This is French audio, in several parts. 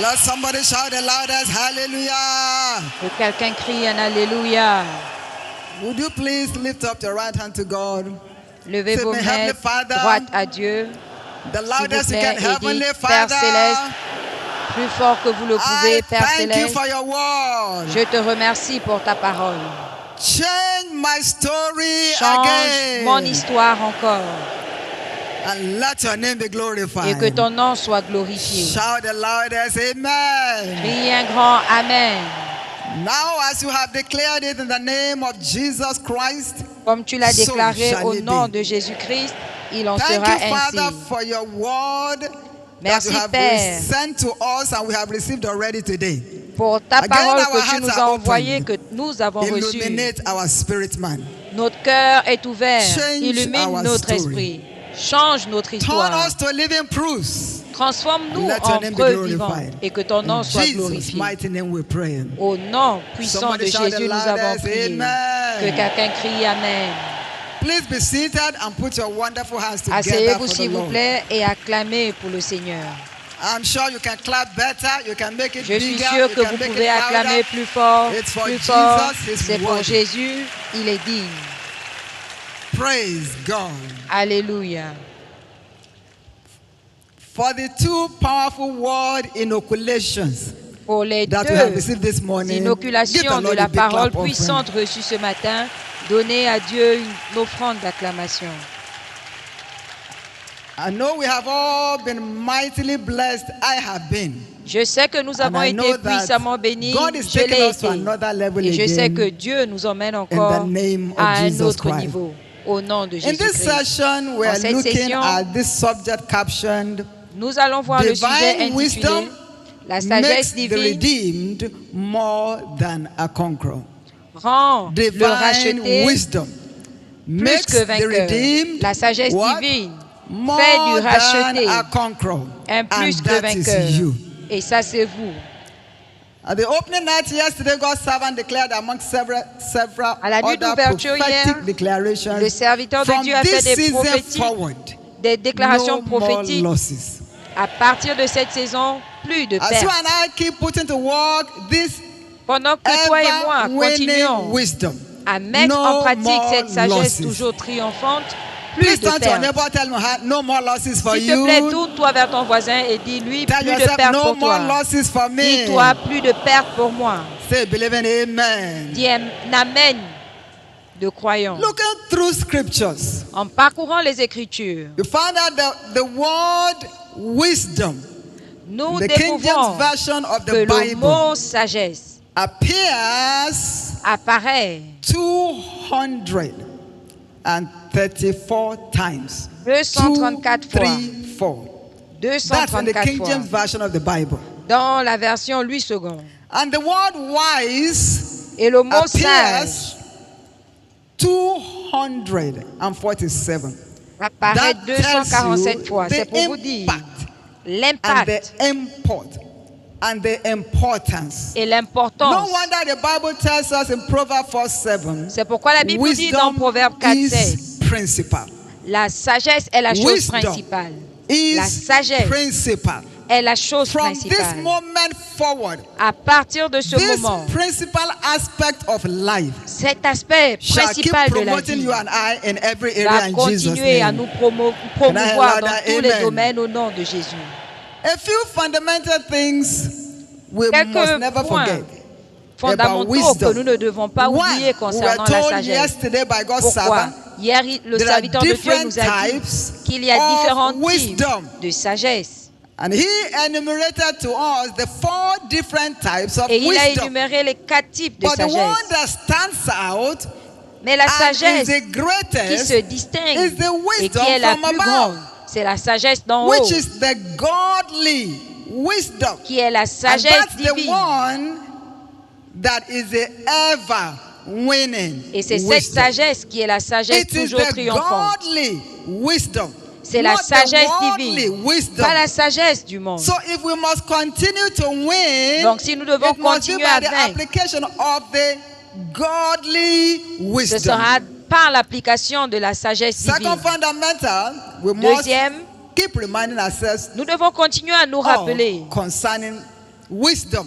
Let somebody shout the loudest hallelujah. Que quelqu'un crie un alléluia. Would you please lift up your right hand to God? Levez Say, vos "My mains Heavenly Father, droites à Dieu. The S'il vous loudest you plaît, can, et Heavenly dites, Père Father, Céleste, plus fort que vous le I pouvez, Père thank you Céleste, for your word. je te remercie pour ta parole. Change my story Change again. mon histoire encore And let your name be glorified. et que ton nom soit glorifié. Shout the loudest amen. Crie un grand Amen. Now as you have declared it in the name of Jesus Christ, Comme tu l'as so déclaré shall au it nom be. de Jésus-Christ, il en Thank sera you, Father, ainsi. for your word that Merci, you have Père, sent to us and we have received already today. pour ta Again, parole our que tu hearts nous are as envoyée, opened. que nous avons reçue. Illuminate our spirit man. Notre cœur est ouvert. Change Illumine our notre story. esprit. Change notre Turn histoire. us to living proofs. Transforme-nous Let your en name be preuves vivantes glorified. et que ton nom In soit Jesus' glorifié. mighty name we pray. Au nom puissant de Somebody shout the Jésus, nous avons loudest prié. amen. Que quelqu'un crie Amen. Please be seated and put your wonderful hands together Asseyez-vous for the s'il vous Lord. plaît et acclamez pour le Seigneur. I'm sure you can clap better. You can make it Je suis bigger. sûr You que can vous make pouvez it acclamer louder. plus fort, It's for plus fort. Jesus, His C'est pour word. Jésus, il est digne. Praise God. Alléluia. For the two powerful word inoculations Pour les that we have deux received this morning, give the inoculations de Lord la a big parole clap offering. puissante reçue ce matin, donnez à Dieu une offrande d'acclamation. I know we have all been mightily blessed. I have been. Je sais que nous avons And I été know that puissamment bénis, God is je taking l'ai us to été. another level Et je sais again que Dieu nous emmène in encore the name of à un Jesus autre Christ. niveau, au nom de In this Jésus-Christ. session, we En are cette looking session, at this subject captioned Nous allons voir le sujet Divine intitulé wisdom La makes sagesse the divine redeemed more than a conqueror. rend le Divine racheté wisdom plus makes que the vainqueur. redeemed La sagesse what? divine More fait du than racheté a conqueror. un plus And que that is vainqueur. you. Et ça, c'est vous. At the opening night yesterday, God's servant declared among several À la nuit other d'ouverture hier, prophetic declarations. le serviteur de From Dieu a this fait des season prophéties, forward, des déclarations no more prophétiques. losses. À partir de cette saison, plus de As you pertes. and I keep putting to work this Pendant que toi et moi ever-winning continuons wisdom, à mettre no en pratique more cette sagesse losses. toujours triomphante, plus Please de turn to your pertes. neighbor, tell him, no more losses for S'il te plaît, you. tourne-toi vers ton voisin et dis-lui Tell plus de yourself, pertes no pour more toi. losses for me. Dis-toi plus de pertes pour moi. Say, believe in amen. Dis un amen de croyants. Looking through scriptures, En parcourant les Écritures, you find out that the word wisdom, nous the King découvrons James Version of que the le Bible, mot sagesse appears apparaît 234 times. 234 fois. 234. That's in the 234 King fois. James Version of the Bible. Dans la version Louis II. And the word wise Et le mot sage appears 247. apparaît That tells 247 you fois. C'est the pour vous dire impact and l'impact the import and the importance. et No l'importance. wonder the Bible tells us in Proverbs 4:7, C'est pourquoi la Bible dit dans wisdom Proverbe 4:16, is principal. la sagesse est la chose Wisdom principale. Is La sagesse principal. est la chose From this principale. moment forward, À partir de ce this moment, principal aspect of life cet aspect shall keep principal de la promoting vie you and I in every area va in Jesus' continuer à name. nous promouvoir dans louder? tous les Amen. domaines au nom de Jésus. A few fundamental things we must Quelques never points forget. fondamentaux wisdom. que nous ne devons pas One, oublier we were concernant la told sagesse. yesterday by God's Pourquoi? servant, Hier, le there are serviteur de Dieu different nous a dit types qu'il y a of différents types wisdom. de sagesse. and he enumerated to us the 4 different types of Et il a wisdom. énuméré les 4 types de But the one sagesse. that stands out Mais la and is sagesse the qui greatest se distingue is the et qui wisdom est la from plus above, grande, c'est la sagesse d'en haut, which is the godly wisdom. qui est la And sagesse that's the divine. one that is the ever winning Et c'est cette wisdom. sagesse qui est la sagesse It is toujours the triomphante. godly wisdom. C'est la not the sagesse worldly divine, wisdom. pas la sagesse du monde. So if we must continue to win, Donc si nous devons it must be continuer à by the vaincre, application of the godly ce wisdom. sera par l'application de la sagesse divine. Second fundamental, we must Deuxième, keep reminding ourselves nous devons continuer à nous rappeler concerning wisdom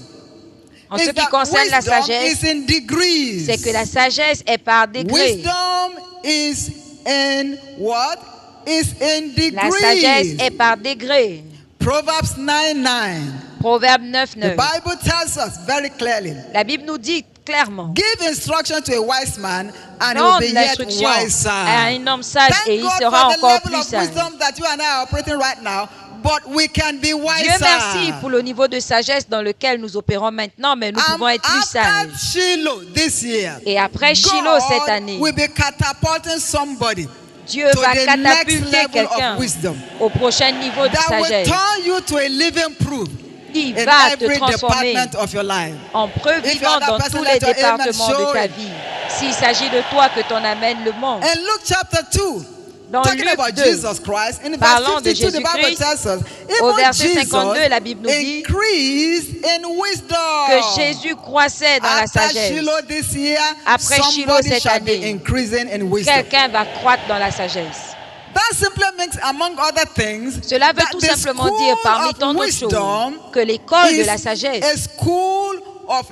En ce is qui that concerne la wisdom sagesse, is in degrees. c'est que la sagesse est par degrés. Wisdom is in what? Is in La sagesse degrees. est par degrés. Proverbs 9:9. Proverbe The 9:9. Bible tells us very clearly. La Bible nous dit clairement. Give instruction to a wise man and he will Donne be yet l'instruction wiser. à un homme sage Thank et il God sera for the encore level plus of sage. wisdom that you and I are operating right now, but we can be wiser. Dieu merci pour le niveau de sagesse dans lequel nous opérons maintenant, mais nous pouvons être plus After sages. Shiloh this year, Et après Shiloh cette God année, will be catapulting somebody Dieu to va the next catapulter level quelqu'un of wisdom au prochain niveau de that will sagesse turn you to a living proof qui in va te every transformer department of your life. en preuve If vivante you're dans that person, tous les let your amen départements show de ta it. vie. S'il s'agit de toi, que ton amen le montre. In Luke chapter 2, Dans talking Luc about 2, Jesus Christ, in verse parlant de 52, the Bible Jésus-Christ, tells us, au even verset Jesus 52, la Bible nous dit increased in wisdom. que Jésus croissait dans la After sagesse. Shiloh this year, Après Shiloh somebody cette shall be année, increasing in wisdom. Quelqu'un va croître dans la sagesse. That simply means, among other things, Cela veut that tout the simplement school dire, parmi of tant d'autres choses, wisdom que l'école de is la sagesse a school of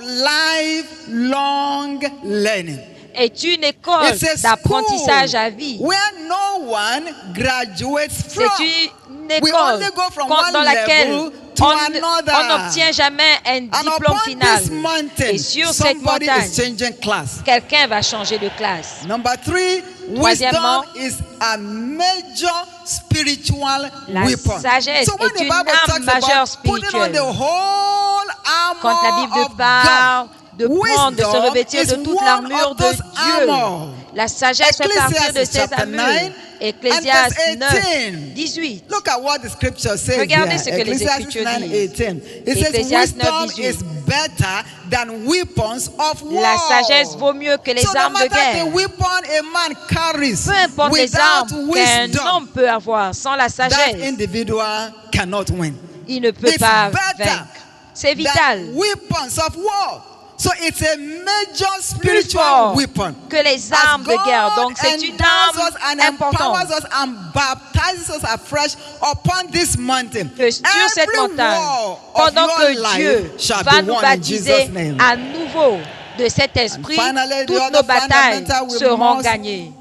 lifelong learning. est une école It's a d'apprentissage school à vie. where no one graduates from. C'est une We école only go from one dans laquelle level to another. on n'obtient jamais un And diplôme upon final. this mountain, Et sur cette somebody montagne, is changing class. quelqu'un va changer de classe. Number 3, Troisièmement, wisdom is a major spiritual la weapon. sagesse So when est the une Bible arme talks majeure about putting on spirituelle. the whole Quand la armor Bible of parle de God, prendre, de se wisdom revêtir is de toute one l'armure of de those Dieu. armor. La sagesse fait partie de Ecclesiastes ces chapter armures. 9 Ecclésiaste and verse 9, 18. 18. Look at what the scripture says Regardez here. ce que les Ecclesiastes Écritures 9, disent. 18. It says Ecclésiaste 9, wisdom 18. is better than weapons of war. La sagesse vaut mieux que les So no armes de matter guerre. the weapon a man carries, Peu importe les without armes qu'un wisdom, homme peut avoir, sans la that sagesse, individual cannot win. il ne peut It's pas better vaincre. C'est than vital. weapons of war. So it's a major Plus spiritual fort weapon. que les armes de guerre. Donc c'est une arme and importante. empowers us and baptizes us afresh upon this mountain. Que sur cette Every montagne, war of pendant your que Dieu life shall va be nous won in baptiser Jesus' name. à nouveau de cet esprit, finally, the toutes other nos batailles fundamental we seront must gagnées.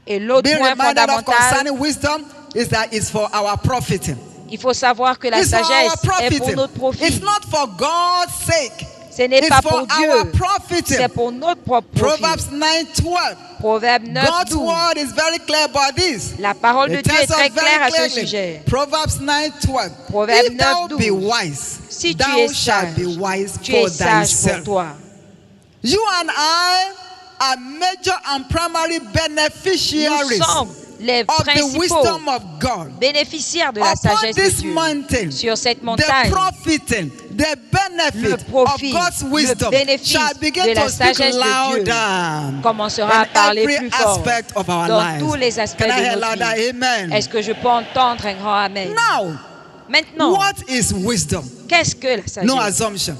Et l'autre Be point reminded of fondamental, concerning wisdom is that it's for our profiting. il faut savoir que la It's for our sagesse est pour profiting. notre profit. It's not for God's sake. Ce n'est It's pas for pour our Dieu, profiting. c'est pour notre propre profit. Proverbs 9:12. Proverbe 9, God's 12. word is very clear about this. La parole de It Dieu est tells us très very claire à ce clearly. sujet. Proverbs 9:12. Proverbe If thou 9, be 12. wise, Si tu thou es shalt sage, be wise tu for es sage pour thyself. toi. You and I are major and primary Nous beneficiaries sommes les of the principaux wisdom of God. bénéficiaires de la Upon sagesse de this Dieu. mountain, Sur cette the montagne, profiting, the le benefit profit, of God's le wisdom bénéfice shall begin de la to speak sagesse de Dieu louder commencera à in parler every plus fort aspect of our dans lives. tous les aspects Can I de hear notre louder? vie. Amen. Est-ce que je peux entendre un grand amen? Now, Maintenant, what is wisdom? qu'est-ce que la sagesse? No assumption.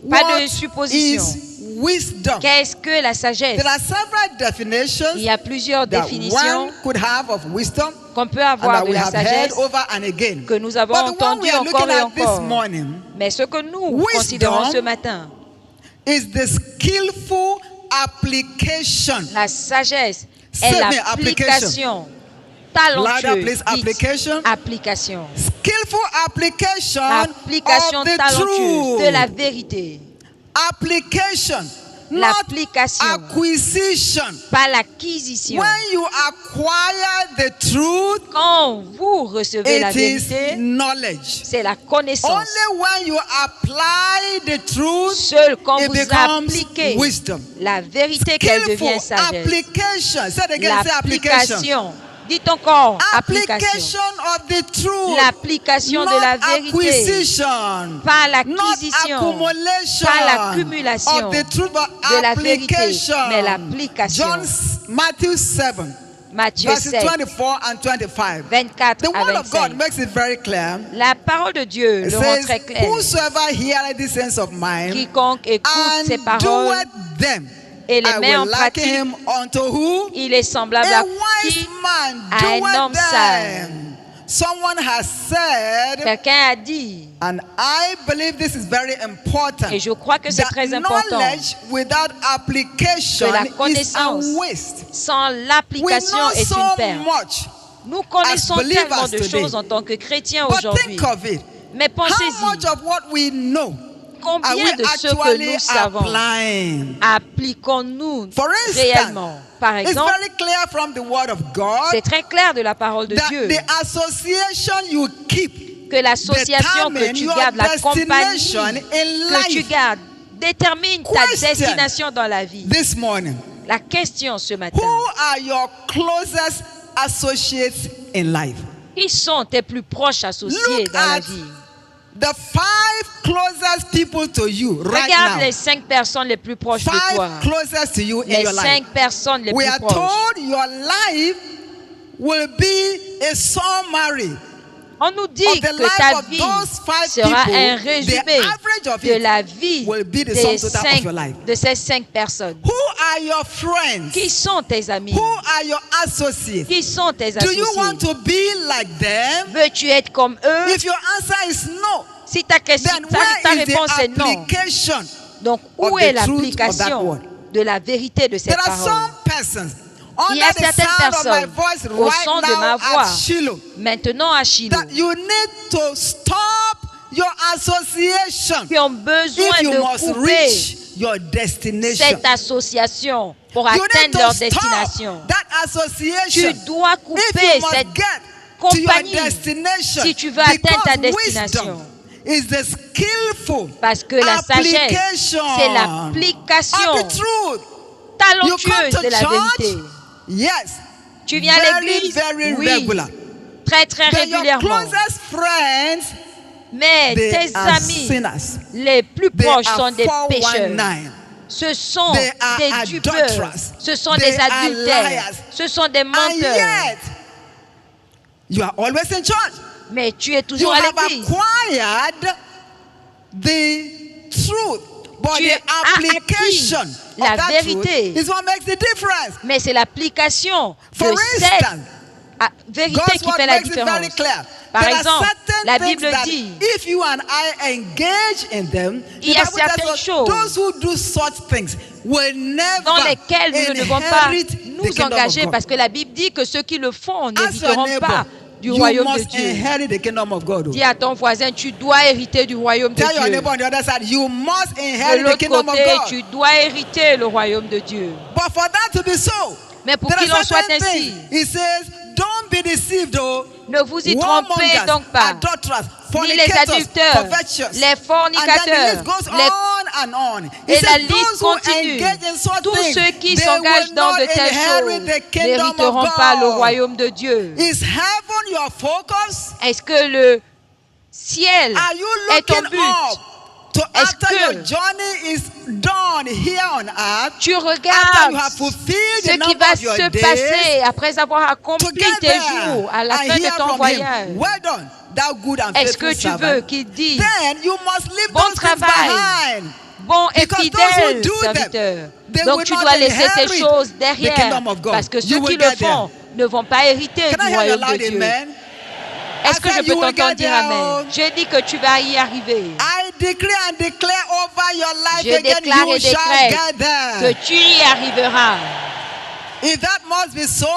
Pas What de supposition. is wisdom? Qu'est-ce que la sagesse? There are several definitions Il y a plusieurs that définitions one could have of wisdom qu'on peut and avoir that de we la have heard sagesse over and again. que nous avons But the one we entendu are encore looking et at this encore. morning Mais ce que nous Wisdom considérons ce matin, is the skillful application. la sagesse Say est me, l'application Louder, talentueuse. please. Dites, Application. application. Skillful application L'application of the talentueuse de truth. la vérité. Application, not L'application, acquisition. pas l'acquisition. When you acquire the truth, Quand vous recevez la it is vérité, knowledge. c'est la connaissance. Only when you apply the truth, Seul quand it vous becomes appliquez wisdom. la vérité qu'elle devient Skillful sagesse. application. Say it again, say application. L'application. Dites encore application. Application of the truth. L'application de la Not vérité. acquisition. Pas Not l'acquisition. accumulation Pas l'accumulation of the truth, but de la vérité, application. mais l'application. Matthew 7, Matthieu verses 7, 24 and 25. 24 The à word of God 25. makes it very clear. La parole de Dieu It le rend says, très clair. whosoever heareth these sayings of mine Quiconque écoute ces and paroles doeth them, et les I met en will liken pratique, him unto who? il est semblable A à wise qui? man À un homme doeth sage. them. Someone has said, Quelqu'un a dit, and I believe this is very important, et je crois que c'est that très important, knowledge without application que la is connaissance a waste. sans We l'application know est so une perte. much, Nous connaissons as believers tellement de today. choses en tant que chrétiens but aujourd'hui. think of it. Mais How much pensez-y, of what we know are combien we de ce que actually nous savons applying? appliquons-nous For instance, réellement? Par it's exemple, very clear from the word of God c'est très clair de la parole de that Dieu the association you keep que l'association que determine tu your gardes, la compagnie destination in que tu life. gardes, détermine ta Question. destination dans la vie. This morning, La question ce matin, who are your closest associates in life? qui sont tes plus proches associés Look dans la at vie? the 5 closest people to you right Regarde now. les 5 personnes les plus proches de toi. 5 closest to you in Les your life. 5 personnes les We plus are proches. told your life will be a summary On nous dit of the que life ta of vie those 5 sera people. un The résumé average of de it la vie will be the sum total of your life. de ces 5 personnes. Who are your friends? Qui sont tes amis? Who are your associates? Qui sont tes Do you want associés? to be like them? Veux-tu être comme eux? If your answer is no, Si ta question, then ta where is réponse est the non, application? donc of où the est truth of that l'application word? de la vérité de cette There are parole? some persons Il y a under the certaines sound of my personnes voice au son right de ma now voix at Shiloh maintenant à Shiloh that you need to stop your association qui ont besoin if you de must couper reach your destination. cette association pour You need atteindre leur to destination. stop that Tu association dois if couper you must cette get to your compagnie destination. si tu veux atteindre ta Because destination. wisdom is the skillful Parce que la sagesse, application c'est l'application of the truth. You come talentueuse to de la church? vérité. Yes. Tu viens à Very, l'église? very Oui, regular. très très But your régulièrement. closest friends, Mais they tes are amis sinners. les plus They proches are sont des pécheurs. 419. Ce sont They are des dupeurs. adulterers. Ce sont They des are adultères. liars. Ce sont des And menteurs. yet, you are always in church. Mais tu es You toujours à have l'église. acquired the truth. But Tu the as application acquis of la that vérité. truth is what makes the difference. Mais c'est l'application For de cette instance, vérité God's qui word fait la makes it very différence. clear. Par There are exemple, certain la things Bible that dit, if you and I engage in them, il y the a Bible tells certaines us choses those who do such things will never dans lesquelles nous ne devons pas inherit the nous kingdom of engager God. parce que la Bible dit que ceux qui le font Ask your n'hériteront neighbor, pas du you royaume de must Dieu. inherit the kingdom of God. Dis à ton voisin, tu dois hériter du royaume de Tell your Dieu. neighbor on the other side, you must De inherit the l'autre kingdom of côté, God. tu dois hériter le royaume de Dieu. But for that to be so, Mais pour there qu'il en are soit certain ainsi, things. He says, don't be deceived, though. ne vous y trompez donc pas. Adulterers, Ni les fornicators, adulteurs, covetous. les And then the fornicateurs, list goes les on and on. He Et la says, liste those who continue. engage in such Tous things, ceux qui they s'engagent will dans not de telles inherit choses the kingdom of n'hériteront pas le God. royaume de Dieu. Is heaven your focus? Est-ce que le ciel Are you est ton looking but? up to Est-ce after que your journey is done here on earth? Tu After regardes you have fulfilled ce the qui number va of your se days, passer après avoir accompli to get tes there jours à la and fin hear de ton from voyage. him. Well done, thou good and Est-ce faithful que tu veux servant. qu'il dise Then you must leave bon those things travail, behind. bon et Because those fidèle who do them, serviteur? they Donc will tu not dois laisser ces inherit choses the derrière kingdom of God. parce que You ceux will qui le get there. font ne vont pas hériter Can du I hear your royaume de loud Dieu. amen? Est-ce que I je said peux you will t'entendre get dire there, Amen? Je dis que tu vas y arriver. I decree and declare over your life Je again, déclare you et shall décrète get que there. tu y arriveras. If that must be so,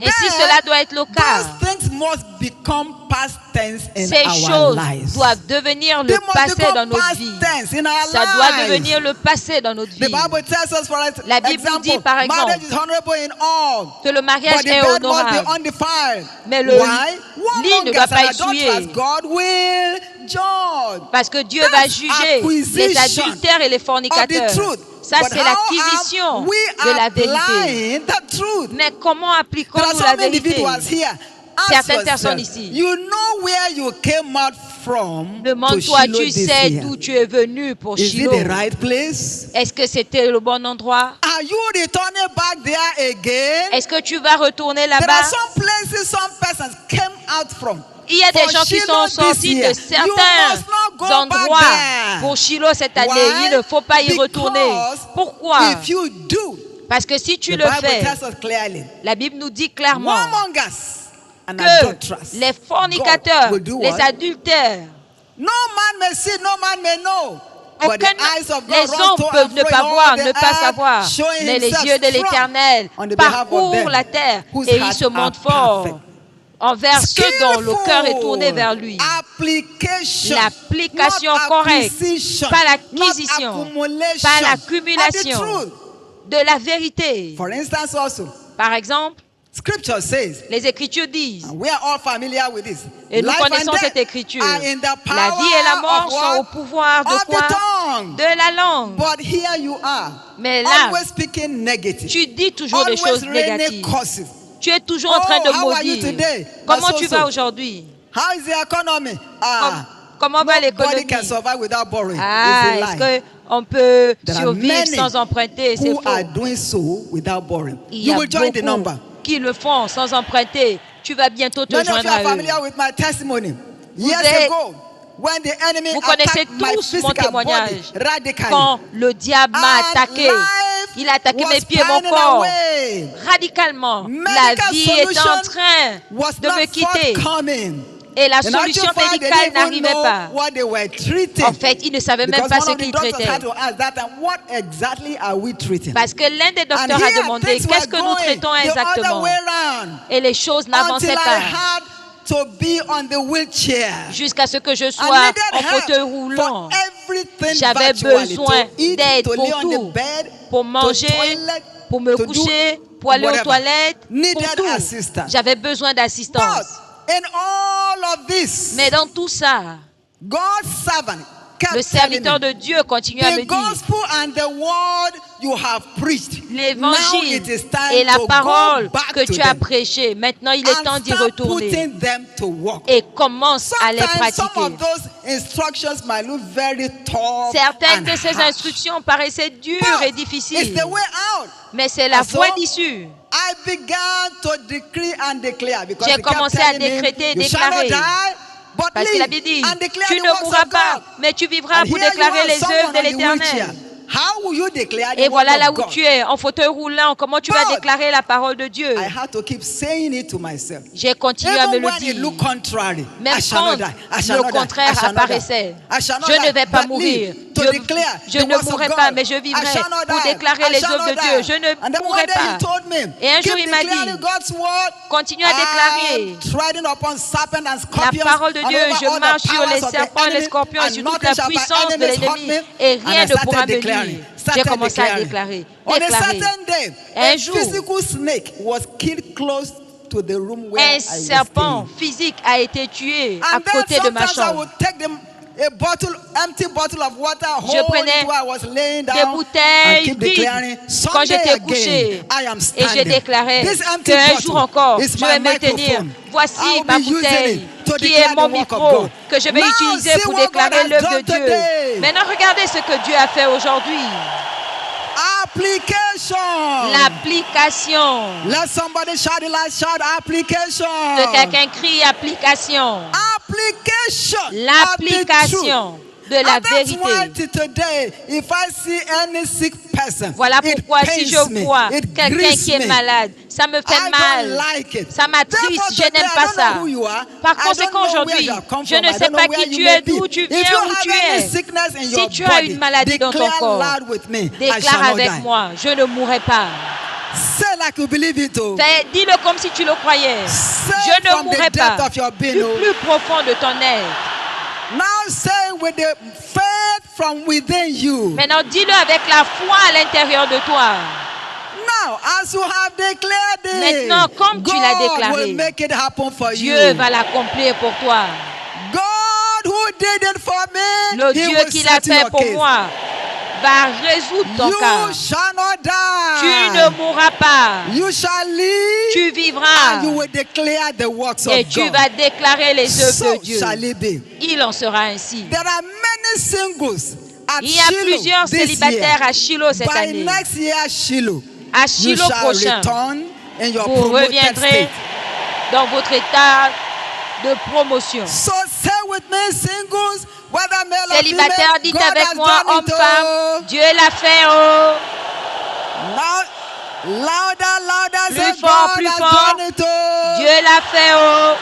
Et si cela doit être le cas, those things must become past tense in ces our choses lives. doivent devenir They le must passé become dans notre past vie. tense in our Ça doit lives. devenir le passé dans notre The vie. Bible tells us, for La Bible example, dit, par exemple, marriage is honorable in all, que le mariage but the est bed must honorable. be undefiled. Mais le Why? lit ne doit pas être Adulterers, souillé. God will judge. Parce que Dieu va That's juger les acquisition adultères et les of the fornicateurs. truth. Ça, But c'est how l'acquisition are we de la vérité. applying the truth? Mais comment There are appliquons-nous la some vérité? individuals here. Ask Certaines yourself, personnes ici. you know where you came out from to Demande-toi, Shiloh tu this sais year. d'où tu es venu pour Is it Shiloh. the right place? Est-ce que c'était le bon endroit? Are you returning back there again? Est-ce que tu vas retourner There are là-bas? some places some persons came out from. Il y a des For gens qui Shiloh sont sortis this year. de certains You must not go endroits back there. pour Shiloh cette année. Why? Il ne faut pas y retourner. Because Pourquoi? if you do, Parce que si tu the le Bible fais, tells us clearly, la Bible nous dit clairement, warmongers and que adulterers, les fornicateurs, God will do les what? adultères, No man may see, no man may know. But the eyes of God les run hommes to peuvent and ne fro pas in voir, all the ne pas earth, savoir, showing mais les himself yeux de strong l'Éternel on the behalf of parcourent them la terre whose et il hearts se montre are fort perfect. envers ceux dont le cœur est tourné vers lui. Application, L'application not correcte, acquisition, pas not l'acquisition, accumulation, pas of the l'accumulation truth. de la vérité. For instance, also, Par exemple, Scripture says, les Écritures disent, and we are all familiar with this, et nous life and connaissons death cette Écriture, are in the la power vie et la mort of sont what? au pouvoir de Of quoi? the tongue. De la langue. But here you are, Mais là, always speaking negative, tu dis toujours des always choses raining négatives. curses. Tu es toujours en train de how are you maudire. today? Comment That's tu so-so. vas aujourd'hui? How is the economy? Comment va Nobody can l'économie? survive without borrowing. Ah, It's a lie. est-ce qu'on peut There are survivre many sans emprunter? C'est who faux. are doing so without borrowing. Il y You a will join the beaucoup number. qui le font sans emprunter. Tu vas bientôt te Many of joindre you are à eux. familiar with my testimony. Years êtes- ago, when the enemy Vous connaissez attacked my tous mon physical témoignage. body radically, Quand le diable m'a and attaqué, life il a attaqué was mes pieds et mon panning corps. away. Radicalement, Medical la vie est en solution train was de me not quitter. forthcoming. Et la In solution actual fact, they médicale didn't even n'arrivait know pas. what they were treating. En fait, il ne savait même Because pas one ce of the qu'il doctors traitait. had to ask that time, what exactly are we treating? Parce que l'un des docteurs And a here demandé things qu'est-ce were que nous going traitons the other exactement. way round. Et les choses Until n'avançaient I pas had to be on the wheelchair. jusqu'à ce que je I sois needed en help fauteuil roulant. for everything J'avais virtually, besoin to eat, d'aide to pour lay on tout. the bed, Pour to manger, toilet, pour me to do coucher, pour aller aux whatever. toilettes, pour Needed tout. assistance. J'avais besoin d'assistance. But in all of this, Mais dans tout ça, God's servant le kept telling serviteur me, de Dieu continue à me the dire, gospel and the word you have preached. Now l'évangile it is time et la to parole go back que to tu as them prêché, maintenant il est and temps d'y start retourner putting them to work. et commence à les Sometimes some pratiquer. of those instructions might look very tough Certaines and de ces harsh, instructions paraissaient dures but et it's difficiles, the way out. mais c'est la And so, voie d'issue. I began to decree and declare because J'ai he kept commencé à telling me, décréter et you shall not déclarer. die, but Parce qu'il live avait dit, and declare tu the ne works mourras of pas, God. mais tu vivras And pour here you déclarer are, les someone œuvres de on the wheelchair. l'Éternel. How will you declare the Et word voilà là of où God? tu es, en fauteuil roulant, comment tu vas But déclarer la parole de Dieu? I had to keep saying it to myself. J'ai continué à me Even le when it dire. looked contrary, Même I shall quand not die. I shall le not die. contraire I shall not die. apparaissait. I shall not Je die, ne vais pas but mourir. live to declare Je the ne works of mourrai God. pas, mais je I vivrai shall not pour die. déclarer I les shall œuvres de not Dieu. die. Je ne And then one mourrai day pas. he told me, Et un jour, keep il m'a declaring dit, God's word. continue à déclarer I'm treading upon serpents and la scorpions, parole de and Dieu. over Je all the marche sur powers les of the serpents et les enemy, scorpions et and sur toute nothing la shall by puissance de enemies hurt l'ennemi. me. Et And rien I ne pourra started me declaring. nuire. J'ai commencé à déclarer. On a Déclarer. certain day, Un a jour, physical snake was killed close to the room where I un was serpent staying. physique a été tué à And then côté de ma sometimes I chambre. would take them a bottle, empty bottle of water, hold it prenais where I was laying des down, and bouteilles keep vides declaring. quand Someday j'étais again, couché. I am Et je standing. déclarais This empty qu'un bottle jour encore, is je my vais me tenir. microphone. Voici I'll ma be using bouteille it to qui declare est mon the work of micro God. que je vais Now utiliser see pour what God déclarer has l'œuvre de done Dieu. today. Maintenant, regardez ce que Dieu a fait aujourd'hui. Application. L'application. Let somebody shout it loud, shout application. Que quelqu'un crie application. Application. L'application de la And that's why vérité. today, if I see any sick person, Voilà it pourquoi si pains je me, vois it quelqu'un grieves qui est me. malade, ça me fait I mal. don't like it. Ça m'attriste, Therefore, je today, n'aime I pas don't ça. know who you are. Par I don't conséquent, know where aujourd'hui, you have come je from. ne I sais don't know pas where qui you tu may es, d'où be. tu If viens, you où have tu any es. sickness in Si your tu as une body, maladie dans ton declare corps, loud with me. I déclare shall not avec die. moi, je ne mourrai pas. Say like you believe it. Oh. Dis-le comme si tu le croyais. Say Je ne from the mourrai depth pas. of your being. Du Oh. plus profond de ton être. Now say with the faith from within you. Maintenant, dis-le avec la foi à l'intérieur de toi. Now, as you have declared it, Maintenant, comme tu l'as God déclaré, will make it happen for Dieu you. va l'accomplir pour toi. God who did it for me, Le He Dieu will qui l'a settle fait your pour case. moi va résoudre ton cas. You shall not die. Tu ne mourras pas. You shall live. Tu vivras. And you will declare the works Et of tu God. vas déclarer les œuvres So de Dieu. shall it be. Il en sera ainsi. There are many singles at Il y a Shiloh plusieurs this célibataires year. à Shiloh cette By année. next year, Shiloh, À you Shiloh shall prochain, return in your vous promoted reviendrez state. dans votre état de promotion. So say with me, singles, whether male or Célibataire, female, dites God avec has moi, done it. homme, femme, Dieu l'a fait. Oh. Now, Louder, louder, Plus say fort, God plus has fort. done it all. Dieu l'a fait, oh.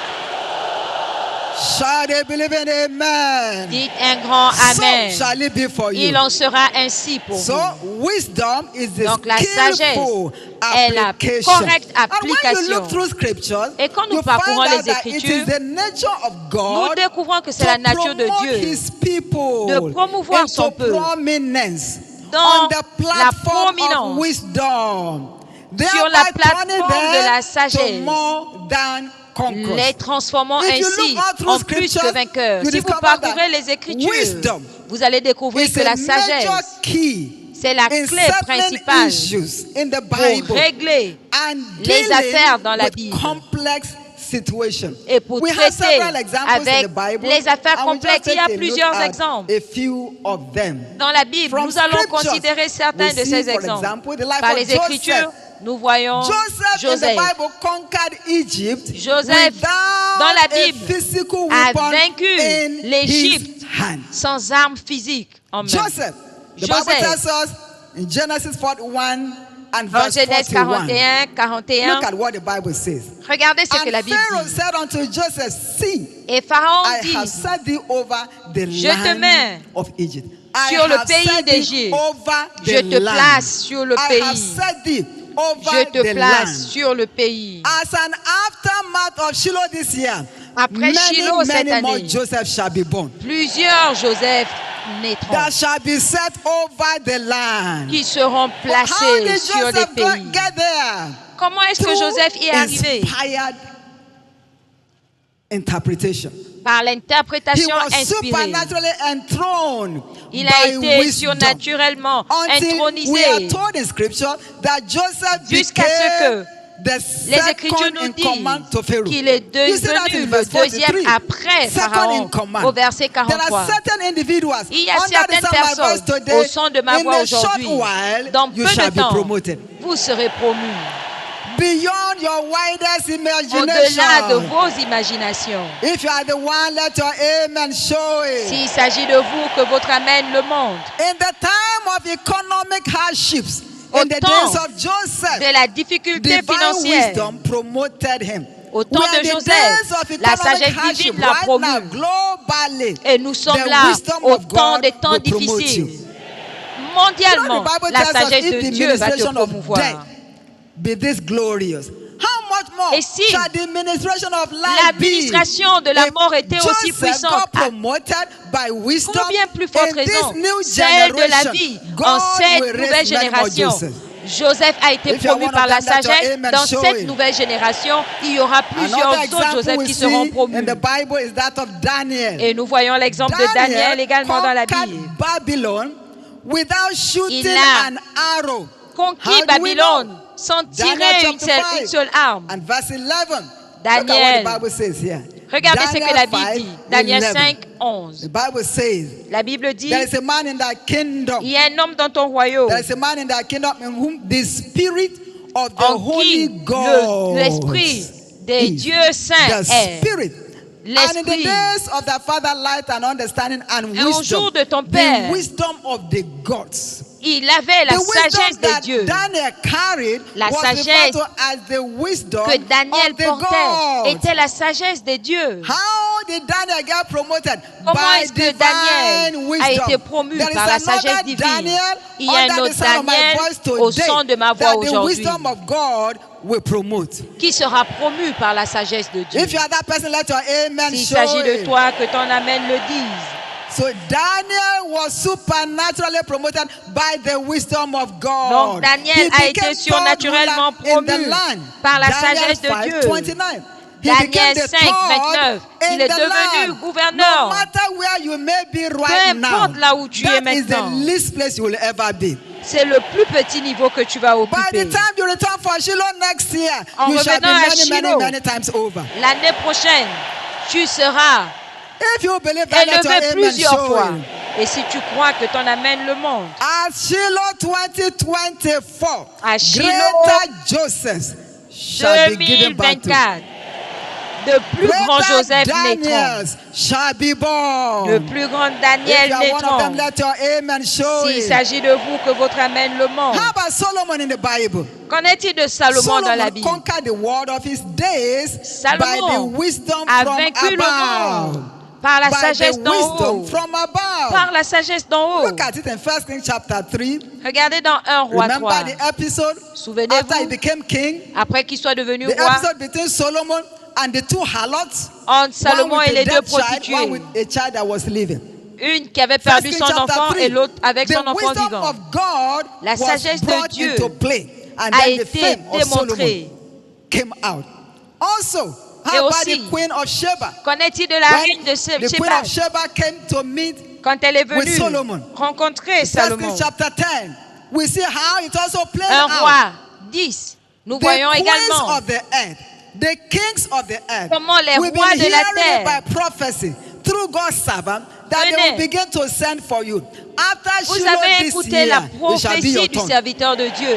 Shall they believe in amen? Dites un grand So amen. shall it be for you. Il en sera ainsi pour So vous. wisdom is the Donc, la skillful est la application. correcte And when you application. look through scriptures, Et quand nous you parcourons find les out that it Écritures, is the nature of Nous God découvrons que c'est to la nature de promote Dieu his people de promouvoir into son peuple prominence dans on the la platform of prominence, wisdom. sur la Thereby turning plateforme de la them to sagesse, more than conquerors. les transformant If you ainsi look all through en plus scriptures, que vainqueurs. you Si vous discover parcourez that les Écritures, wisdom vous allez découvrir It's que a la major sagesse, key c'est la in clé settling principale issues in the pour Bible régler and les dealing affaires dans la with Bible complex situations. et pour We have traiter several examples in avec the Bible, les affaires and we just complexes. Il y a take a look plusieurs at exemples. a few of them. dans la Bible. From Nous allons scriptures, considérer certains we de see, ces for exemples. example, the life Par of les Écritures, Joseph. nous voyons Joseph in the Joseph. Bible conquered Egypt Joseph, without dans la a Bible, physical a weapon vaincu in l'Égypte his hand. sans armes physiques en main. Joseph, the Bible tells us in Genesis 41 and Dans verse Genèse 41. 41, Look at what the Bible says. regardez ce que la And Bible Pharaoh dit. said unto Joseph, see, Et Pharaon I dit, have set thee over the Je te mets land of Egypt. I sur le have pays set thee d'Égypte. over Je the te land. place sur le I have pays. set thee over Je te the place land. sur le pays. As an aftermath of Shiloh this year, Après many, Shiloh cette many more année, Joseph shall be born. plusieurs Joseph naîtront That shall be set over the land. qui seront But how placés did sur les Joseph pays. get there? Comment est-ce que Through Joseph y est arrivé? inspired interpretation. Par He l'interprétation was inspirée. supernaturally enthroned Il a by été wisdom. surnaturellement Until we intronisé are told in scripture that Joseph jusqu'à ce became que the les Écritures second nous in command to disent Pharaoh. qu'il est You see that in devenu le verse 43. deuxième après Second in Pharaon command. au verset There are 43. certain individuals Il y a under the certaines sound of my voice personnes today, au son de ma voix in a short aujourd'hui. while, Dans you peu shall de be temps, promoted. vous serez promus Beyond your widest imagination. au-delà de vos imaginations. If you are the one, let your amen show it. S'il s'agit de vous, que votre Amen le montre. In the time of economic hardships, Au in the temps days of Joseph, de la difficulté divine financière, wisdom promoted him. au temps We are de in the Joseph, days of la economic sagesse hardship divine l'a right promu. now, globally. Et nous sommes The là wisdom au of temps God des temps will promote difficiles. you. Mondialement, You know, the Bible la tells us sagesse if de the Dieu va te ministration of promouvoir. death be this glorious, how much more Et si shall the administration of life be? l'administration de la If mort était aussi Joseph puissante, got promoted by wisdom, combien plus forte in this raison, new celle de la generation, vie en God cette will nouvelle raise many more génération. Josephs. Joseph a été If you are promu one par of la them, let your sagesse. amen Dans show cette it. nouvelle génération, il y aura plusieurs Another autres example Joseph we qui seront see promus. in the Bible is that of Daniel. Et nous voyons l'exemple de Daniel également dans la conquered Bible. Babylon without shooting Il a an arrow. Conquis How do we know? Babylone sans Daniel tirer chapter 5 une seule arme. and verse 11. Daniel. Look at what the Bible says here. Regardez ce que la Daniel Bible 5, dit. Daniel 11. 5, The 11. Bible says La Bible dit, there is a man in that kingdom. il y a un homme dans ton royaume There is a man in that kingdom in whom the spirit of the en holy qui God l'esprit des is. dieux saints The est. spirit. And in the L'esprit. days of the Father, light and understanding and Et au jour wisdom, de ton the Père, wisdom of the gods. il avait la The sagesse wisdom des that dieux. Daniel carried La was sagesse referred to as the wisdom Que Daniel of the portait gods. était la sagesse des dieux. How did Daniel get promoted? Comment By est-ce que divine Daniel wisdom. a été promu There is par la another sagesse divine? Daniel Il y a un under autre the sound of my Daniel voice au today son de ma voix that the aujourd'hui wisdom of God will promote. qui sera promu par la sagesse de Dieu. If you are that person, let your amen S'il show s'agit de it. toi, que ton Amen le dise. So Daniel was supernaturally promoted by the wisdom of God. Donc Daniel He a became été surnaturellement third ruler in the promu land. par la Daniel sagesse de 5, Dieu. 29. He Daniel became the 5, third 29. Il in est the devenu land. gouverneur. No matter where you may be Peu right now, importe là où tu es that is the maintenant. least place you will ever be. C'est le plus petit niveau que tu vas By occuper. the time you return for Shiloh next year, En you shall be revenant à many, many, Shiloh, many times over. L'année prochaine, tu seras If you believe that, let your élevé amen plusieurs show fois. it. Et si tu crois que ton Amen le montre, At Shiloh 2024, À Shiloh greater Josephs shall be given back to. 2024, de plus grand Greater Joseph naîtront. Daniels shall be born. Le plus grand If Daniel you are one of them, naîtront. let your amen show S'il it. s'agit de vous, que votre amen le montre. How about Solomon in the Bible? Qu'en est-il de Salomon dans la Solomon Bible? conquered the world of his days by the Salomon wisdom a from vaincu le above. monde par la By sagesse the d'en wisdom haut. from above. Par la sagesse d'en haut. Look at it in 1 Kings chapter 3. Regardez dans 1 Roi 3. Remember the episode after he Souvenez-vous, became king? après qu'il soit devenu The roi, episode between Solomon and the two harlots. entre Salomon One et with les a deux dead child, one prostituées. with a child that was living. Une qui avait 1 perdu Kings son chapter enfant 3. et l'autre avec The son enfant wisdom vivant. of God La was sagesse de brought Dieu into play, and a then the été fame of Solomon démontrée. came out. Also, Et how about aussi, the queen of Sheba? Qu'en est-il de la When reine de the queen Sheba of Sheba came to meet quand elle est with venue Solomon. rencontrer 1 Salomon? Kings chapter 10, we see how it also played 1 out. Roi 10. Nous The voyons queens également of the earth, the kings of the earth, comment les we've rois been de la hearing it terre by prophecy through God's servant that they Venez. will begin to send for you. After vous Shiloh avez this écouté la year, it shall be your prophétie du turn. serviteur de Dieu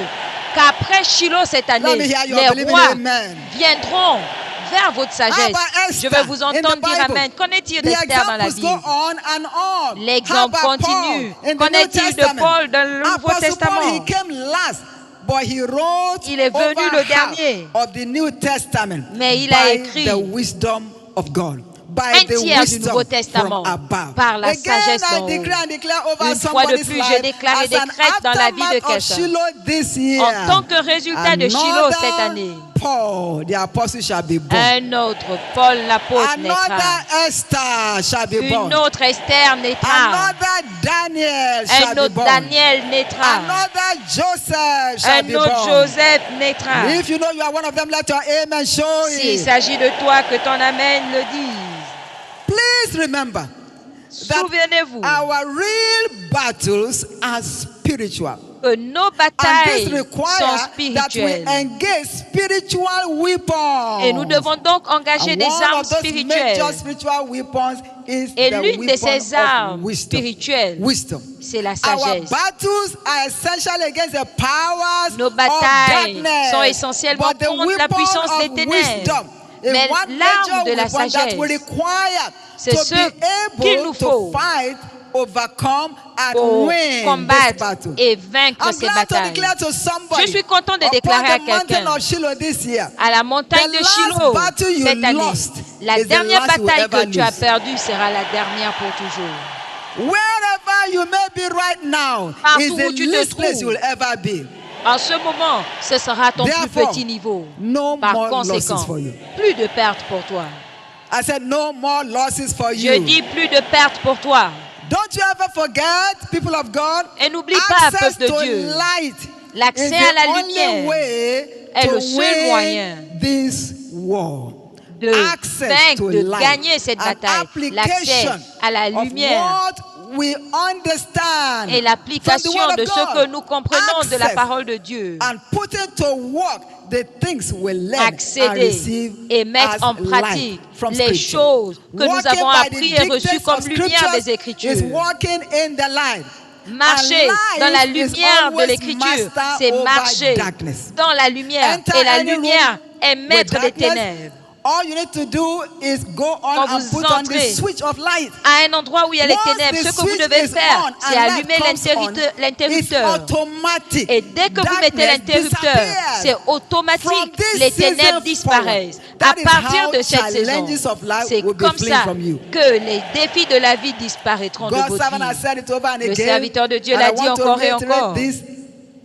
qu'après Shiloh cette Let me année, hear you les believe in rois amen. viendront vers votre How sagesse. about Je Esther vais vous in the entendre dire Bible? Amen. Qu'en est-il The d'Esther dans la examples go Bible? on and on. How L'exemple about continue. Paul in the Qu'en New est-il de Testament? Paul dans le Nouveau Apostle Paul, Testament? he came last, but he wrote Il est venu over le half dernier. of the New Testament Mais il a by écrit the wisdom of God. By un the tiers du wisdom Nouveau Testament from above. par la Again, sagesse I d'en haut. declare and declare over Une fois de somebody's plus, je life déclare et as an décrète dans la vie de aftermath of quelqu'un. Shiloh this year. En tant que résultat de Shiloh cette Another année, Paul, the apostle, shall be born. un autre Paul l'apôtre naîtra. Another Esther shall be born. Une autre Esther naîtra. Another Daniel shall Un be autre born. Daniel naîtra. Another Joseph shall be Un autre born. Joseph naîtra. If you know you are one of them, let your amen show S'il it. s'agit de toi, que ton Amen le dise. Please remember that Souvenez-vous our real battles are spiritual. que nos And batailles this sont requires that we spirituelles. engage spiritual weapons. Et nous devons donc engager And des one armes of those spirituelles. major spiritual weapons is Et the l'une de weapon ces of armes wisdom. spirituelles, Wisdom. c'est la Our sagesse. battles are essential against the powers Nos of batailles darkness. sont essentiellement But the contre la weapon puissance of des ténèbres. wisdom is Mais one l'arme major de la weapon that sagesse, we require c'est to ce be qu'il able nous to faut fight, overcome, and pour win this combattre battle. et vaincre I'm ces glad to batailles. declare to somebody Je suis content de upon déclarer à the mountain quelqu'un, of Shiloh this year, à la montagne the de last Shiloh battle you cette année, lost la is the dernière last you will bataille ever que tu as lose. perdue sera la dernière pour toujours. Wherever you may be right now Partout is the où tu te least place trouves. you will ever be. En ce moment, ce sera ton plus Therefore, petit niveau. no Par more conséquent, losses for you. plus de pertes pour toi. I said no more losses for Je you. dis plus de pertes pour toi. Don't you ever forget, people of God, Et n'oublie pas, access peuple de to Dieu, light is l'accès the à la only lumière way est to le seul moyen win this war. de Access vaincre, to de light. gagner cette An bataille. L'accès application à la of lumière what we understand et l'application from the word de of ce que God. nous comprenons de la Access parole de Dieu. and putting to work the things we learn and Accéder receive et mettre as en light pratique from les Scripture. choses que nous Walking avons by the appris et reçues dictates comme of lumière Scriptures des Écritures. is walking in the light. Marcher And dans la light is lumière de always l'Écriture, master c'est over marcher darkness. dans la lumière. Enter Et la any room lumière est with maître des darkness, ténèbres. all you need to do is go Quand on and vous put on the entrez switch of light. À un endroit où il y a les Once ténèbres, the ce que vous switch devez is faire, on c'est and light allumer comes on, it's l'interrupteur. automatic. Et dès que vous mettez Darkness l'interrupteur, disappears. c'est From automatique. this Les season ténèbres disparaissent. forward, À that is partir how de cette saison, challenges of life c'est will be comme fleeing ça from you. que les défis de la vie disparaîtront de God's votre servant has vie. said it over and Le again. serviteur de Dieu And l'a I dit want to encore et reiterate encore.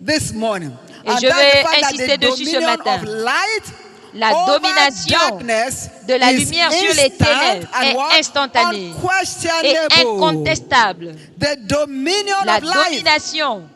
this morning. Et And je that's vais the fact that insister the dessus ce dominion matin. of light La over domination darkness de la is lumière sur les instant ténèbres and est what? instantanée et Unquestionable. incontestable. The dominion La of light domination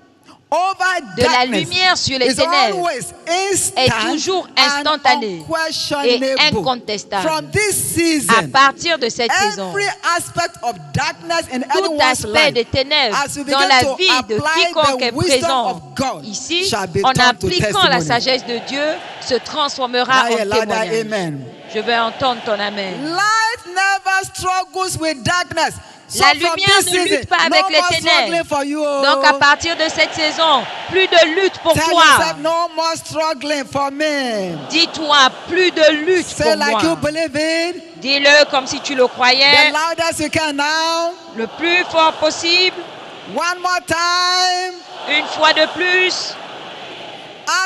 over de la darkness lumière sur les is ténèbres always instant est toujours instantanée and unquestionable. et incontestable. From this À season, partir de cette saison, every aspect of darkness in tout anyone's aspect life, des ténèbres as we dans begin la to vie de apply quiconque the est wisdom présent of God, ici, shall be en turned to appliquant la testimony. sagesse de Dieu, se transformera Now, en a louder témoignage. amen. Je vais entendre ton amen. Light never struggles with darkness. So La from lumière this ne season, lutte pas no avec les more struggling ténèbres. for you. Donc à partir de cette saison, plus de lutte pour Tell toi. yourself, no more struggling for me. Dis-toi, plus de lutte Say pour like you moi. believe it. Dis-le comme si tu le The croyais, loudest you can now. le plus fort possible, One more time. une fois de plus,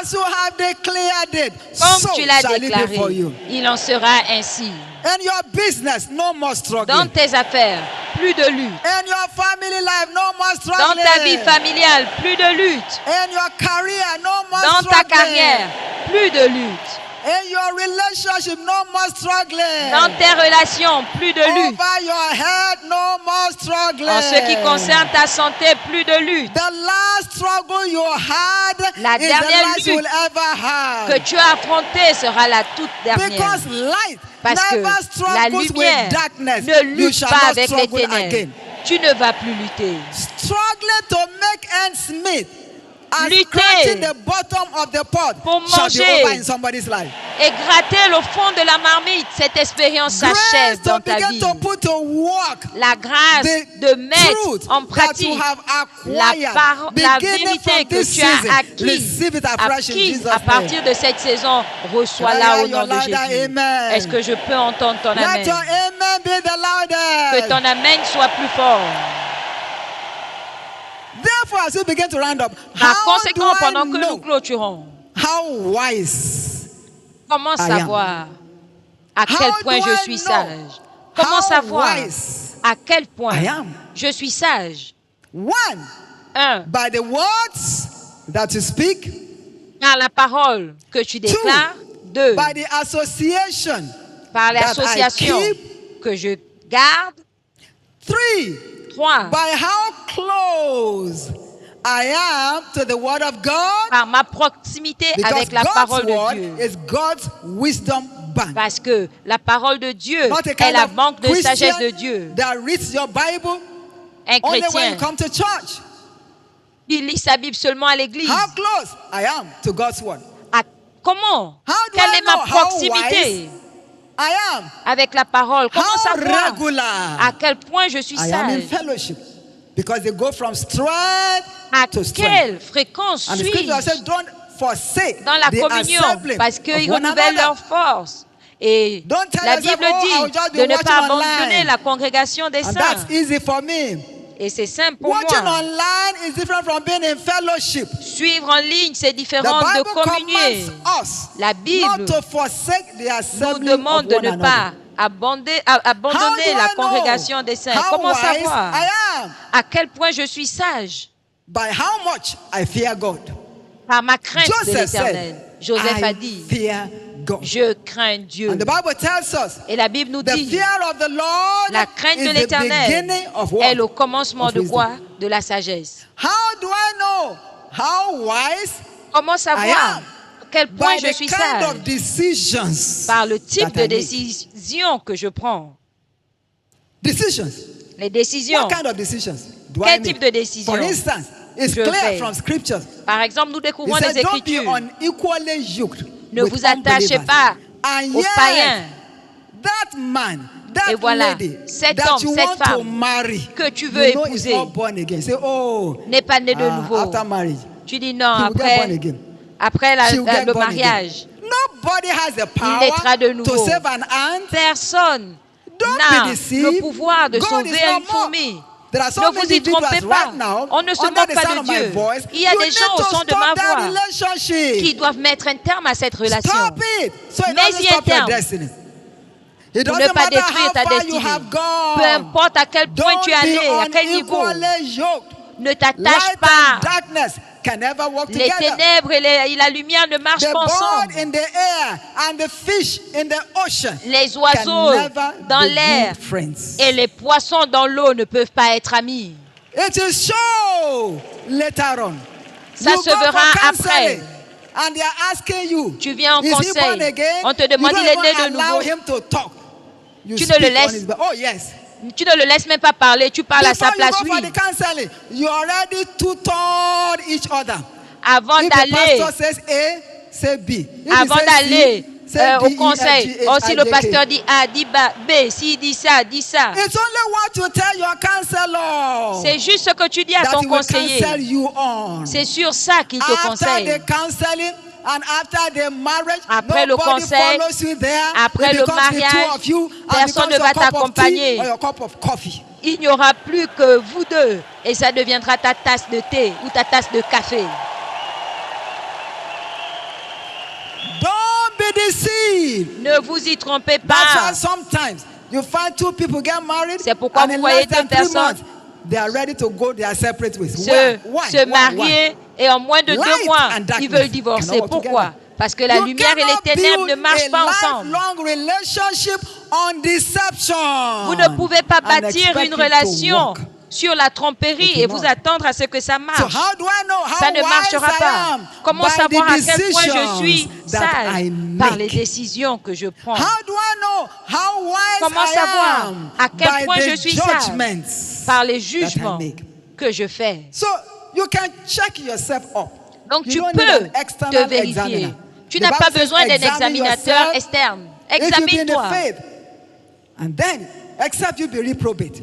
As you have declared it, comme so tu l'as shall it be for déclaré. you. Il en sera ainsi. In your business, no more Dans struggling. tes affaires, plus de lutte. In your family life, no more Dans struggling. ta vie familiale, plus de lutte. In your career, no more Dans ta struggling. carrière, plus de lutte. In your relationship, no more struggling. Dans tes relations, plus de lutte. Over your head, no more struggling. En ce qui concerne ta santé, plus de lutte. The last struggle you had La is the dernière last you lutte will ever have. que tu as affrontée sera la toute dernière. Because light Parce que never la struggles with lumière darkness. ne You lutte shall pas not avec les struggle again. ténèbres. Tu ne vas plus lutter. Struggling to make ends meet and Lutter scratching the bottom of the pot pour shall be manger. over in somebody's life. Et gratter le fond de la marmite, cette expérience Grace s'achève to dans ta begin vie. to put to work La grâce the de mettre truth en that pratique you have la acquired, la beginning vérité from que this tu as season. Receive it afresh in acquise Jesus' à name. partir de cette saison, reçois-la Can I au hear nom your de louder Jésus. amen? Est-ce que je peux entendre ton Let amen? your amen be the Que loudest. ton amen soit plus fort. Therefore, as we begin to round up, Par how do conséquent, I pendant que nous know clôturons, how wise comment I am? savoir à quel How point do je I suis know sage? Comment how savoir wise à quel point I am? je suis sage? One, 1. by the words that you speak. Par la parole que tu déclares. 2. By the association Par that I l'association keep. que je garde. 3, 3. by how close I am to the word of God. Par ma proximité Because avec la God's parole de word Dieu. is God's wisdom bank. Parce que la parole de Dieu Not a est kind la of banque de sagesse de Christian Dieu. that reads your Bible Un only when chrétien you come to church. qui lit sa Bible seulement à l'église. How close I am to God's word. Comment? How do Quelle I est ma know how proximité I am. avec la parole? Comment How savoir regular à quel point je suis I am in sage? fellowship. Because they go from strength À to strength. quelle fréquence And the suis-je scripture says, don't forsake dans la the communion? assembling Parce of qu'ils one renouvellent leur another. force. Et Don't tell la yourself, Bible "Oh, I'll just dit be de ne watching pas abandonner online." la congrégation des And saints. that's easy for me. Et c'est simple pour Watching moi. online is different from being in fellowship. Suivre en ligne, c'est The différent de Bible communier. commands us La Bible not to forsake the nous assembling demande of de one ne another. pas abandonner How la do I congrégation know des saints. how Comment wise savoir I am? à quel point je suis sage? By how much I fear God. Par ma crainte de Joseph l'Éternel. said, Joseph a I dit, fear God. je crains Dieu. And the Bible tells us, Et la Bible nous the dit, fear of the Lord la crainte de is the l'Éternel beginning of what? est le commencement Of de wisdom. quoi? De la sagesse. How do I know how wise? Comment I savoir am. à quel point By je the suis kind sage? of decisions Par le type that de I make. décision que je prends. Decisions. Les décisions. What kind of decisions do I Quel make? type de décision For instance, it's je clear fais? from scriptures. Par exemple, nous He découvrons said, les don't be Écritures. unequally yoked Ne with vous attachez unbelievers. pas And aux yet, païens. that man, that Et voilà, lady cet that homme, you cette want to femme marry, que tu veux you know is épouser not born again. Say, oh, n'est pas né de nouveau. after marriage, Tu dis non, he will get born après, again. après She will get le born mariage. again. Nobody has the naîtra de power nouveau. to save an ant. Personne Don't n'a be deceived. le pouvoir de God sauver is une not more. fourmi. There are so Ne many vous y trompez individuals pas. right now, On ne se under moque the pas sound de of my Dieu. voice. Il y a You des need gens au to son de stop ma that voix relationship. qui doivent mettre un terme à cette relation. Stop it. So it Mais doesn't y stop your terme. destiny. It Pour ne doesn't pas matter détruire how ta far you destinée. have gone. Peu importe à quel point Don't tu es allé, à quel be niveau, unequally yoked. ne t'attache Light pas. and darkness can never work Les together. ténèbres et la lumière ne marchent The pas bird ensemble. in the air and the fish in the ocean Les can oiseaux never dans be l'air good friends. et les poissons dans l'eau ne peuvent pas être amis. It is so later on. Ça You se go for verra counseling, après. And they are asking you, Tu viens en is he conseil. born again? On te demande, You il est don't né even de allow nouveau. him to talk. You Tu ne le speak on laisses- his behalf. Oh yes. Tu ne le laisses même pas parler, tu parles à Before sa you place, go for oui. the counseling, you already tutored each other. Avant If the d'aller, pastor says A, say B. If he avant says d'aller C, au conseil. Si le pasteur dit A, dit B, s'il dit ça, dis ça. It's only what you tell your counselor. C'est juste ce que tu dis à that ton he will conseiller. counsel you on. C'est sur ça qu'il te After conseille. the counseling and after the marriage, Après le nobody conseil, follows you there. après It le becomes the two mariage, of you, and personne becomes ne va your cup of t'accompagner. tea or your cup of coffee. Il n'y aura plus que vous deux et ça deviendra ta tasse de thé ou ta tasse de café. Don't be deceived. Ne vous y trompez That's why pas. sometimes you find two people get married, C'est pourquoi and vous in voyez less than deux 3 personnes months, they are ready to go their separate ways. Se marier et en moins de 2 Light mois, and darkness ils veulent divorcer. cannot work Pourquoi? together. Parce que la You lumière et les cannot ténèbres ne build marchent pas a ensemble. lifelong relationship on deception. Vous ne pouvez pas and bâtir expect une it to relation work. sur la tromperie It et will vous not. attendre à ce que ça So marche. how do I know how Ça ne wise marchera I pas. am? Comment By savoir the à quel point je suis decisions that I sage? Par les make. décisions que je prends. How do I know how wise Comment I savoir am? à quel By point the je suis sage? judgments Par les that I jugements make. que je fais. So you can check yourself up. Donc You tu don't peux need an external te vérifier. examiner. Tu The n'as Bible pas says, besoin d'un examine examinateur yourself externe. if you be in the Examine-toi. faith. And then, except you be reprobate.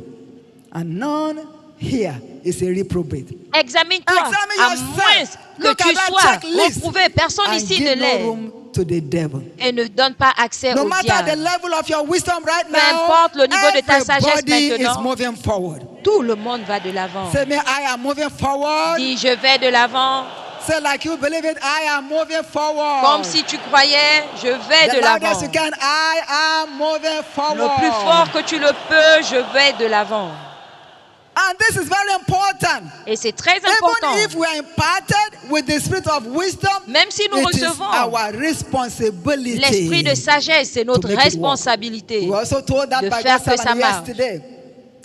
And none here is a reprobate. Examine-toi. Examine À yourself. moins que Look tu at that sois checklist. reprouvé. Personne And ici give ne no l'est. room to the devil. Et ne donne pas accès No au matter the diable. level of your wisdom right Peu now, importe le niveau de ta sagesse everybody is maintenant. moving forward. Tout le monde va de l'avant. Say me, I am moving forward. Dis, je vais de l'avant. Say like you believe it, I am moving forward. Comme si tu croyais, je vais The de loudest l'avant. you can, I am moving forward. Le plus fort que tu le peux, je vais de l'avant. And this is very important. Et c'est très important. Even if we are imparted with the spirit of wisdom, Même si nous it is recevons our responsibility. l'esprit de sagesse, c'est notre to make it work. responsabilité. We also told that de by faire God's que ça servant marche. yesterday.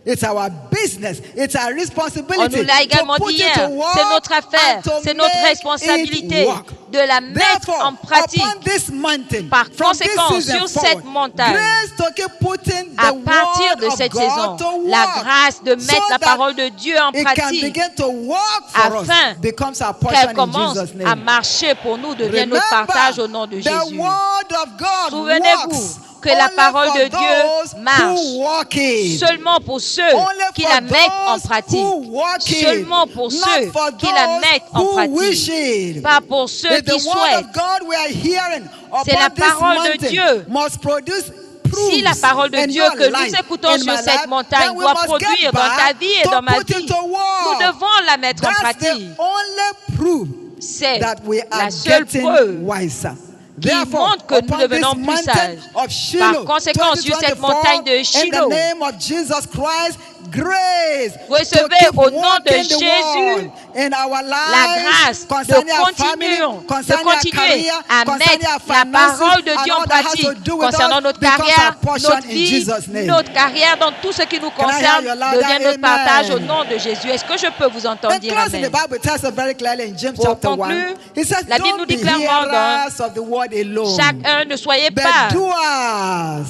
It's our business. It's our On responsibility nous l'a également to put dit it hier. to work C'est notre affaire, and to c'est notre make responsabilité it work. de la mettre Therefore, en pratique. upon this mountain, Par from conséquent, this season sur cette forward, montagne, grace to keep putting the À partir word de of cette God saison, to la work, grâce de mettre so la that parole de Dieu en it can pratique, begin to work for afin us, becomes our portion qu'elle in commence Jesus' à name. marcher pour nous, devienne notre partage au nom de the Jésus. word of God Souvenez-vous works que la only parole for de Dieu those marche who walk it. seulement pour ceux Only qui for la mettent en those pratique. who walk it. Seulement pour Not ceux for qui la those mettent en who wish pratique. it. Pas pour ceux If the qui word souhaitent. of God we are hearing C'est la upon this parole de mountain Dieu. must produce Si la proofs parole de in Dieu your que life, nous écoutons in sur my cette life, montagne then we doit must produire get dans ta back vie et to dans ma put it vie, to nous work. devons la mettre en That's pratique. the only proof C'est that we are la seule getting preuve wiser. qui montre que nous upon devenons this plus mountain sages. of Shiloh, Par conséquent, sur cette montagne de in Shiloh, the name of Jesus Christ, grace recevez to keep au nom de walking the Jésus word in our la lives, grâce de concerning our family, concerning our continuer career, à concerning mettre our la finances, parole de and Dieu en all that has pratique to do with concernant us notre becomes carrière, our portion notre in vie, Jesus' name. notre carrière, dans tout ce qui nous I hear concerne, your louder devient notre amen? partage au nom de Jésus. Est-ce que je peux vous entendre In dire closing, the Amen? Bible tells us very clearly in James Pour chapter 1, conclure, it says, la Bible nous don't dit be clairement hearers of the word alone, Chacun ne soyez but pas doers.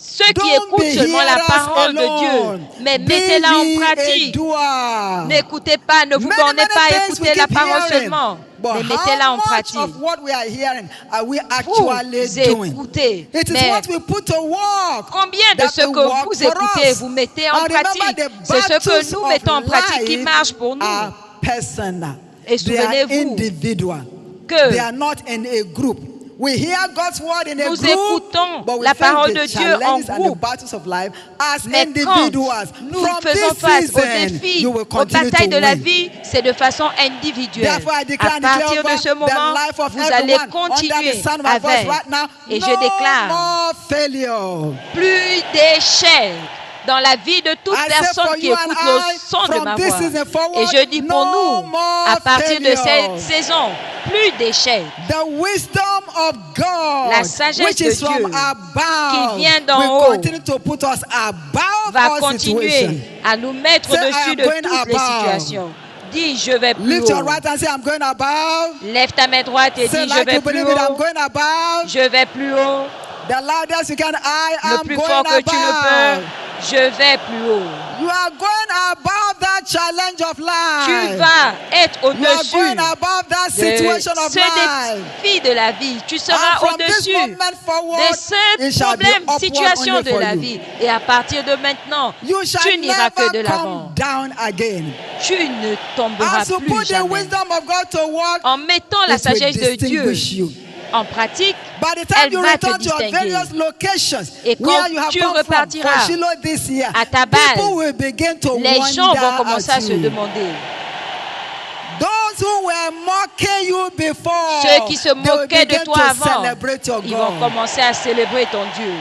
ceux qui Don't écoutent be seulement la hearers parole de alone. Dieu, mais Be mettez-la en ye a pratique. doer. N'écoutez pas, ne vous Many, bornez many pas à things écouter we la keep parole hearing, seulement, but mais mettez-la how en much pratique. of what we are hearing are we Vous actually doing? écoutez, It is mais what we put to work. combien de that ce will que work vous for écoutez, us. vous mettez en And remember, pratique, the c'est ce que battles nous of mettons en pratique qui life marche pour nous. are personal. Et They are souvenez-vous individual. que They are not in a group. We hear God's word in a nous group, écoutons but we la face parole the de Dieu en challenges and the groupe. battles of life as Mais quand individuals. nous From faisons this face aux season, défis, you will aux continue batailles to de la win. vie, c'est de façon individuelle. Therefore, I declare À and declare partir de over ce the moment, life of vous allez everyone under continuer the sound of my voice avec, right now. et No je déclare, more failure. plus d'échecs dans la vie de toute I say personne for qui you écoute and le I, son de from ma this voix. season forward, Et je dis pour no nous, more à partir de failure. cette saison, plus d'échecs. The wisdom of God, La sagesse which is de from Dieu, above, qui vient d'en will haut, continue to put us above va all continuer situations. à nous mettre Say, I au-dessus am de going toutes les above. situations. Dis, je vais plus Lift your haut. right hand and say, I'm going above. Lève ta main droite et Say dis, je like vais you plus believe it, I'm haut. going above. Je vais plus haut. The loudest you can, I Le am plus going fort que tu le above. peux, je vais plus haut. You are going above that challenge of Tu life. vas être You are au-dessus going above that de situation of ce life. défi de la vie. Tu And seras from this au-dessus moment forward, de ce it shall be problème, upward situation only de for la you. vie. Et à partir de maintenant, You shall tu n'iras que de never l'avant. come down again. Tu ne tomberas As you plus put the jamais. wisdom of God to work, En mettant la it will sagesse de Dieu distinguish you. en pratique, By the time elle you va te return to your distinguer. various locations Et quand where you have tu come from repartiras for Shiloh this year, à ta base, people will begin to Les gens vont wonder commencer à at se you. demander. Those who were mocking you before, Ceux qui se they will moquaient de begin toi to avant, celebrate your ils vont God. commencer à célébrer ton Dieu.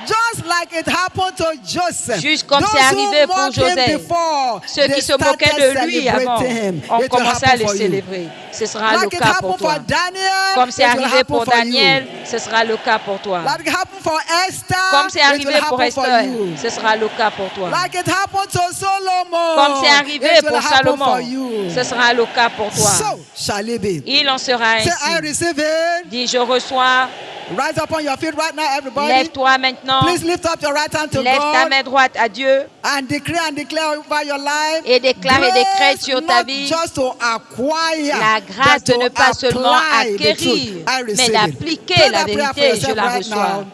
Just like it happened to Joseph. Juste comme Those c'est arrivé who pour mocked him Joseph. before, Ceux they qui se moquaient started de lui avant celebrating him. ont It will commencé à happen le for you. célébrer. Ce sera Like le it cas pour happened for toi. Daniel, Comme c'est it will arrivé happen pour for Daniel, you. ce sera le cas pour toi. Like it happened for Esther, Comme c'est it will arrivé pour happen for Esther, you. ce sera le cas pour toi. Like it happened to Solomon, Comme c'est arrivé it will pour happen for Salomon, you. ce sera le cas pour toi. So shall it be. Il en sera Say, I ainsi. receive it. Dis, je reçois. Rise up on your feet right now, everybody. Lève-toi maintenant. Please lift up your right hand to Lève ta God main droite à Dieu and declare over your life. et déclare et décrète Grace sur ta not vie just to acquire, la grâce but de ne to pas seulement apply the truth. acquérir, I mais receive it. d'appliquer Pray la that prayer for vérité. Je yourself la right reçois. now.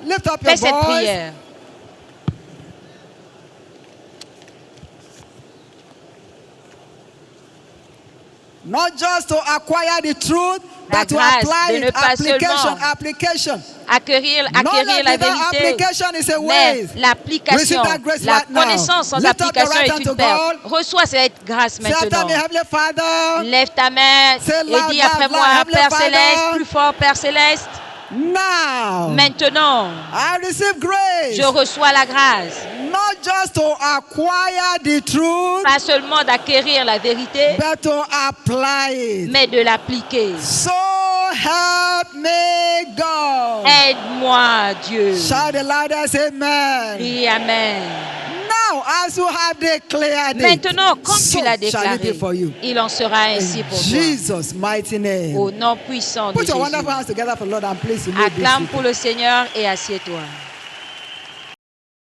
Lift up Fais your cette voice. prière. Not just to acquire the truth, La but to grâce apply de ne it. pas Application, seulement application. Acquérir Knowledge la without vérité, application is a mais waste. l'application, Receive that grace la right now. connaissance sans Lift up your application right est hand to une perte. God. Reçois cette grâce Say after maintenant. me, Heavenly Father, Lève ta main Say et loud, dis loud, après loud, moi, Heavenly Père Father. Céleste, plus fort, Père Céleste. now Maintenant, I receive grace. je reçois la grâce, Not just to acquire the truth, pas seulement d'acquérir la vérité, but to apply it. mais de l'appliquer. So help me God. Aide-moi, Dieu. Shout the loudest amen. Crie Amen. Now, as you have declared it, Maintenant, comme so tu l'as shall it be déclaré, for you. il en sera ainsi In pour toi. Jesus' mighty name. Au nom puissant de Put your Jésus. wonderful hands together for the Lord and please you may be Acclame seated. pour le Seigneur et assieds-toi.